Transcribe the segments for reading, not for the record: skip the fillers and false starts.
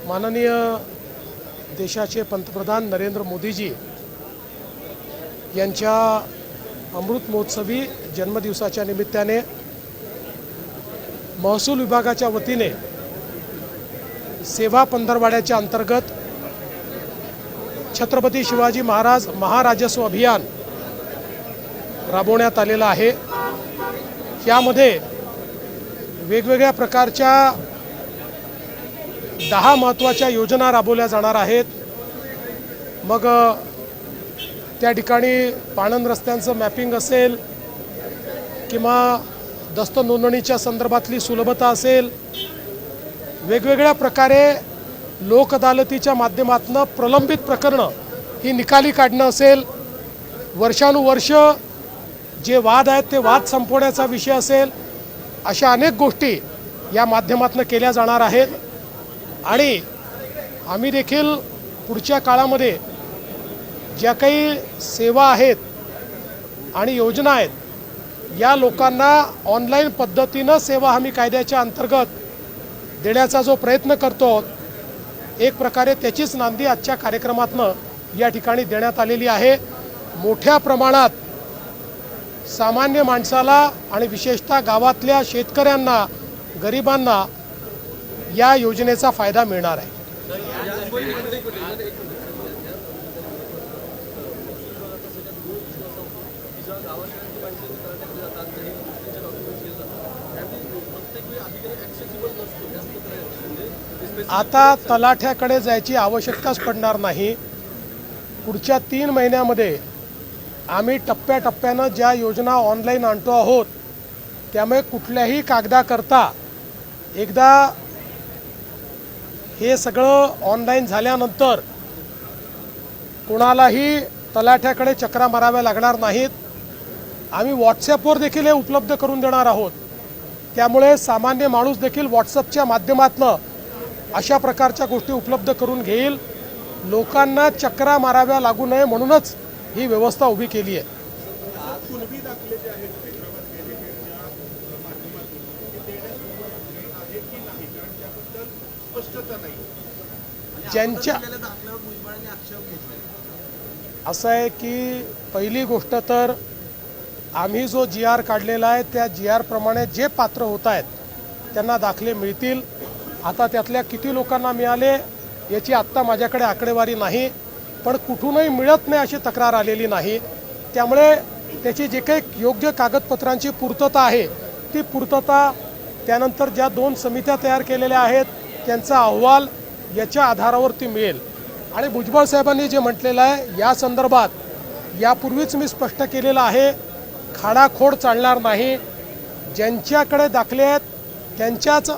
माननीय देशाचे पंतप्रधान नरेंद्र मोदीजी यांच्या अमृत महोत्सवी जन्मदिवसाच्या निमित्ताने महसूल विभागाच्या वतीने सेवा पंधरवाड्याच्या अंतर्गत छत्रपती शिवाजी महाराज महाराजस्व अभियान राबवण्यात आलेलं आहे। यामध्ये वेगवेगळ्या प्रकारच्या 10 महत्त्वाच्या योजना राबवल्या जाणार आहेत। मग त्या ठिकाणी पाणंद रस्त्यांचं मॅपिंग असेल किंवा दस्त नोंदणीच्या संदर्भातली सुलभता असेल, वेगवेगळ्या प्रकारे लोक अदालतीच्या माध्यमातून प्रलंबित प्रकरणं ही निकाली काढणं असेल, वर्षानुवर्ष जे वाद आहेत ते वाद संपवण्याचा विषय असेल, अशा अनेक गोष्टी या माध्यमातून केल्या जाणार आहेत। आणि आम्ही देखील पुढच्या काळामध्ये ज्या काही सेवा आहेत आणि योजना आहेत, या लोकांना ऑनलाईन पद्धतीनं सेवा हमी कायद्याच्या अंतर्गत देण्याचा जो प्रयत्न करतो, एक प्रकारे त्याचीच नांदी आजच्या कार्यक्रमातनं या ठिकाणी देण्यात आलेली आहे। मोठ्या प्रमाणात सामान्य माणसाला आणि विशेषतः गावातल्या शेतकऱ्यांना, गरिबांना या योजनेचा फायदा मिळणार आहे। आता तलाठ्याकडे जायची आवश्यकताच पडणार नाही। पुढच्या 3 महिन्यामध्ये आम्ही टप्प्याटप्प्यानं ज्या योजना ऑनलाईन आणतो आहोत, त्यामुळे कुठल्याही कागदाकरता एकदा हे सगळं ऑनलाईन झाल्यानंतर कोणालाही तलाठ्याकडे चक्रा माराव्या लागणार नाहीत। आम्ही व्हॉट्सॲपवर देखील हे उपलब्ध करून देणार आहोत। त्यामुळे सामान्य माणूस देखील व्हॉट्सॲपच्या माध्यमातून अशा प्रकारच्या गोष्टी उपलब्ध करून घेईल। लोकांना चक्रा माराव्या लागू नये म्हणूनच ही व्यवस्था उभी केली आहे। ज्यांच्या असं आहे की पहिली गोष्ट तर आम्ही जो GR काढलेला आहे त्या GR प्रमाणे जे पात्र होत आहेत त्यांना दाखले मिळतील। आता त्यातल्या किती लोकांना मिळाले याची आत्ता माझ्याकडे आकडेवारी नाही, पण कुठूनही मिळत नाही अशी तक्रार आलेली नाही। त्यामुळे त्याची जे काही योग्य कागदपत्रांची पूर्तता आहे ती पूर्तता, त्यानंतर ज्या 2 समित्या तयार केलेल्या आहेत त्यांचा अहवाल याच्या आधारावरती मिळेल। आणि भुजबळ साहेबांनी जे म्हटलेलं आहे या संदर्भात यापूर्वीच मी स्पष्ट केलेलं आहे, खाडाखोड चालणार नाही। ज्यांच्याकडे दाखले आहेत त्यांच्याच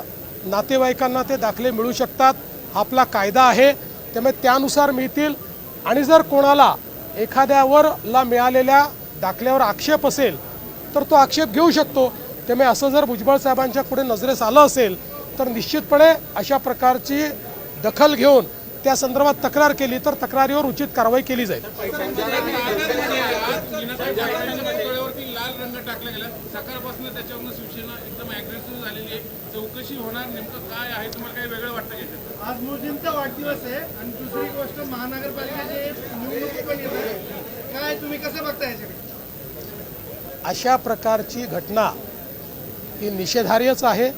नातेवाईकांना ते दाखले मिळू शकतात, आपला कायदा आहे, त्यामुळे त्यानुसार मिळतील। आणि जर कोणाला एखाद्यावरला मिळालेल्या दाखल्यावर आक्षेप असेल तर तो आक्षेप घेऊ शकतो। त्यामुळे असं जर भुजबळ साहेबांच्या पुढे नजरेस आलं असेल तर निश्चितपणे अशा प्रकारची दखल घेऊन त्या संदर्भात तक्रार केली तर तक्रारीवर उचित कारवाई केली जाईल। लाल रंग टाकला गेला, सकाळपासून त्याच्यावरून शिवसेना एकदम ॲग्रेसिव्ह झालेली आहे। चौकशी होणार, नेमकं काय आहे, तुम्हाला काही वेगळं वाटतं का? आज मोदींचा वाढदिवस आहे आणि दुसरी गोष्ट महानगरपालिकेचे निवडणूक पण येत आहे, काय तुम्ही कसं बघता याच्याकडे? अशा प्रकारची घटना ही निषेधार्हच आहे।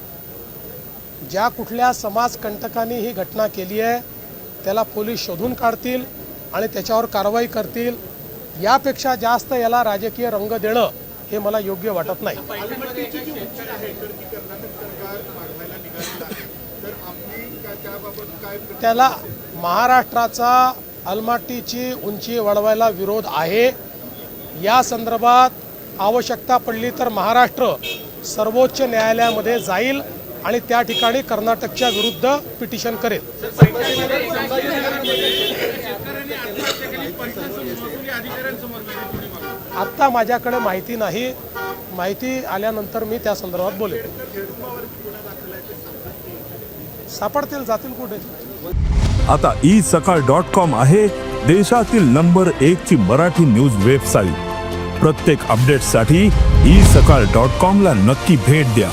ज्या कुठल्या समाजकंटकांनी ही घटना केली आहे त्याला पोलीस शोधून काढतील आणि त्याच्यावर कारवाई करतील। यापेक्षा जास्त याला राजकीय रंग देणं हे मला योग्य वाटत नाही। त्याला महाराष्ट्राचा अलमाटीची उंची वाढवायला विरोध आहे। या संदर्भात आवश्यकता पडली तर महाराष्ट्र सर्वोच्च न्यायालयामध्ये जाईल आणि त्या ठिकाणी कर्नाटकच्या विरुद्ध पिटिशन करेल। आत्ता माझ्याकडे माहिती नाही, माहिती आल्यानंतर मी त्या संदर्भात बोलेन। सापडतील, जातील कुठे। आता isakal.com आहे देशातील नंबर 1 ची मराठी न्यूज वेबसाईट। प्रत्येक अपडेटसाठी isakal.com ला नक्की भेट द्या।